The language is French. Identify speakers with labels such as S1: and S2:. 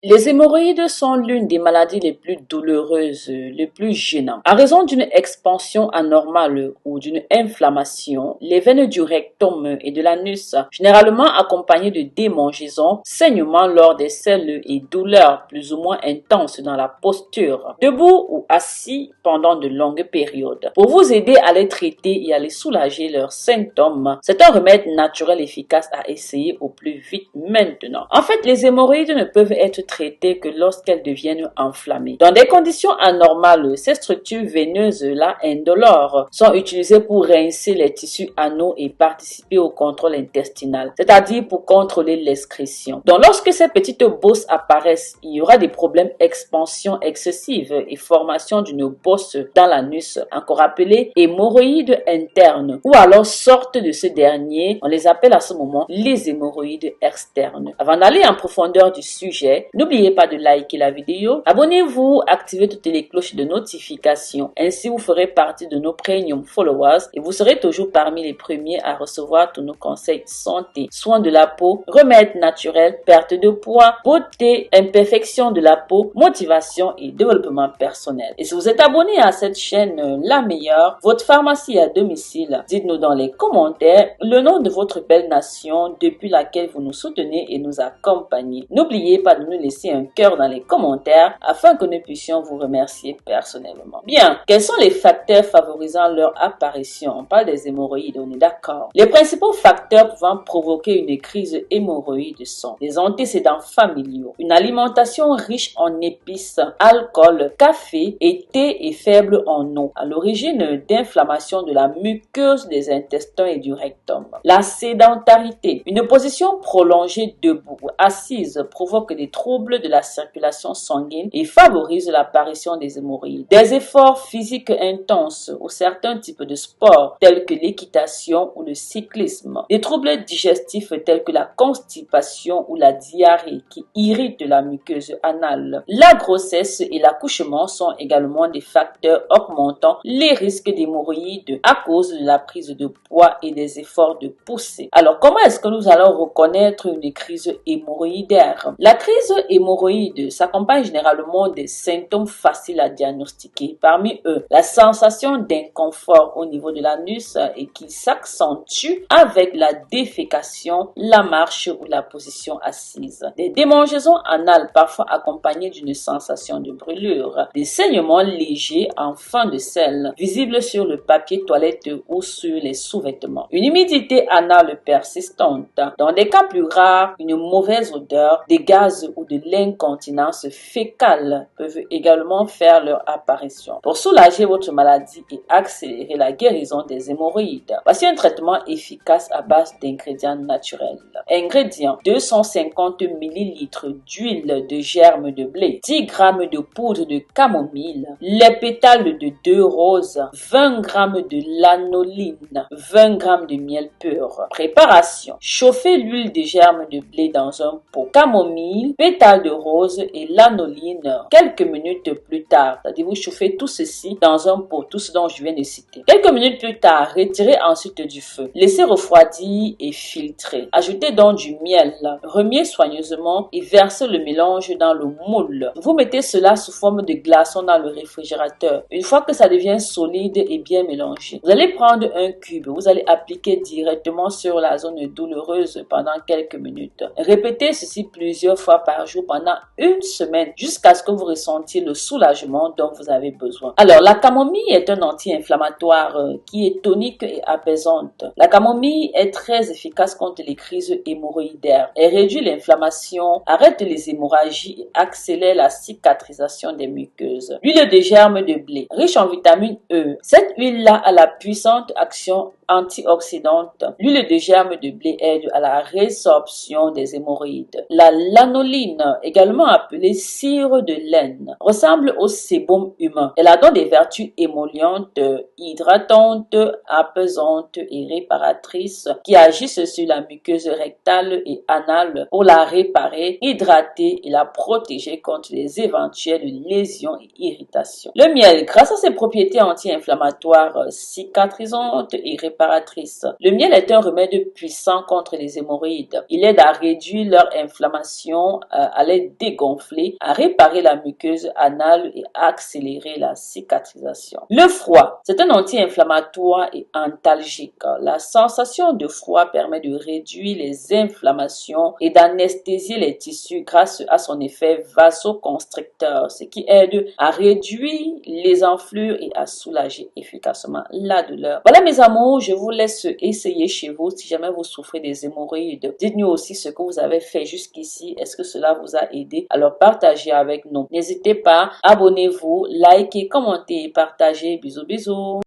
S1: Les hémorroïdes sont l'une des maladies les plus douloureuses, les plus gênantes. En raison d'une expansion anormale ou d'une inflammation, les veines du rectum et de l'anus, généralement accompagnées de démangeaisons, saignements lors des selles et douleurs plus ou moins intenses dans la posture, debout ou assis pendant de longues périodes. Pour vous aider à les traiter et à les soulager leurs symptômes, c'est un remède naturel efficace à essayer au plus vite maintenant. En fait, les hémorroïdes ne peuvent être traitées que lorsqu'elles deviennent enflammées. Dans des conditions anormales, ces structures veineuses-là indolores sont utilisées pour rincer les tissus anaux et participer au contrôle intestinal, c'est-à-dire pour contrôler l'excrétion. Donc, lorsque ces petites bosses apparaissent, il y aura des problèmes d'expansion excessive et formation d'une bosse dans l'anus, encore appelée hémorroïde interne, ou alors sorte de ce dernier, on les appelle à ce moment les hémorroïdes externes. Avant d'aller en profondeur du sujet, n'oubliez pas de liker la vidéo, abonnez-vous, activez toutes les cloches de notification. Ainsi, vous ferez partie de nos premium followers et vous serez toujours parmi les premiers à recevoir tous nos conseils santé, soins de la peau, remèdes naturels, perte de poids, beauté, imperfection de la peau, motivation et développement personnel. Et si vous êtes abonné à cette chaîne, la meilleure, votre pharmacie à domicile, dites-nous dans les commentaires le nom de votre belle nation depuis laquelle vous nous soutenez et nous accompagnez. N'oubliez pas de nous laisser un cœur dans les commentaires afin que nous puissions vous remercier personnellement. Bien, quels sont les facteurs favorisant leur apparition? On parle des hémorroïdes, on est d'accord. Les principaux facteurs pouvant provoquer une crise hémorroïde sont les antécédents familiaux, une alimentation riche en épices, alcool, café et thé et faible en eau, à l'origine d'inflammation de la muqueuse des intestins et du rectum. La sédentarité, une position prolongée debout ou assise provoque des troubles de la circulation sanguine et favorise l'apparition des hémorroïdes. Des efforts physiques intenses ou certains types de sports tels que l'équitation ou le cyclisme. Des troubles digestifs tels que la constipation ou la diarrhée qui irritent la muqueuse anale. La grossesse et l'accouchement sont également des facteurs augmentant les risques d'hémorroïdes à cause de la prise de poids et des efforts de poussée. Alors, comment est-ce que nous allons reconnaître une crise hémorroïdaire? La crise hémorroïde s'accompagne généralement des symptômes faciles à diagnostiquer. Parmi eux, la sensation d'inconfort au niveau de l'anus et qui s'accentue avec la défécation, la marche ou la position assise. Des démangeaisons anales parfois accompagnées d'une sensation de brûlure. Des saignements légers en fin de selle, visibles sur le papier toilette ou sur les sous-vêtements. Une humidité anale persistante. Dans des cas plus rares, une mauvaise odeur, des gaz ou de l'incontinence fécale peuvent également faire leur apparition. Pour soulager votre maladie et accélérer la guérison des hémorroïdes, voici un traitement efficace à base d'ingrédients naturels. Ingrédients: 250 ml d'huile de germe de blé, 10 g de poudre de camomille, les pétales de 2 roses, 20 g de lanoline, 20 g de miel pur. Préparation: chauffer l'huile de germe de blé dans un pot, camomille, pétales de rose et lanoline quelques minutes plus tard. C'est-à-dire vous chauffez tout ceci dans un pot, tout ce dont je viens de citer. Quelques minutes plus tard, retirez ensuite du feu. Laissez refroidir et filtrer. Ajoutez donc du miel, remuez soigneusement et versez le mélange dans le moule. Vous mettez cela sous forme de glaçons dans le réfrigérateur. Une fois que ça devient solide et bien mélangé, vous allez prendre un cube, vous allez appliquer directement sur la zone douloureuse pendant quelques minutes. Répétez ceci plusieurs fois par jour pendant une semaine jusqu'à ce que vous ressentiez le soulagement dont vous avez besoin. Alors, la camomille est un anti-inflammatoire qui est tonique et apaisante. La camomille est très efficace contre les crises hémorroïdaires. Elle réduit l'inflammation, arrête les hémorragies et accélère la cicatrisation des muqueuses. L'huile de germe de blé, riche en vitamine E. Cette huile-là a la puissante action antioxydante. L'huile de germe de blé aide à la résorption des hémorroïdes. La lanoline, également appelée cire de laine, ressemble au sébum humain. Elle a donc des vertus émollientes, hydratantes, apaisantes et réparatrices qui agissent sur la muqueuse rectale et anale pour la réparer, hydrater et la protéger contre les éventuelles lésions et irritations. Le miel, grâce à ses propriétés anti-inflammatoires, cicatrisantes et réparatrices, le miel est un remède puissant contre les hémorroïdes. Il aide à réduire leur inflammation, allait dégonfler, à réparer la muqueuse anale et à accélérer la cicatrisation. Le froid, c'est un anti-inflammatoire et antalgique. La sensation de froid permet de réduire les inflammations et d'anesthésier les tissus grâce à son effet vasoconstricteur, ce qui aide à réduire les enflures et à soulager efficacement la douleur. Voilà mes amours, je vous laisse essayer chez vous si jamais vous souffrez des hémorroïdes. Dites-nous aussi ce que vous avez fait jusqu'ici. Est-ce que cela vous a aidé? Alors partagez avec nous. N'hésitez pas, abonnez-vous, likez, commentez, partagez. Bisous, bisous.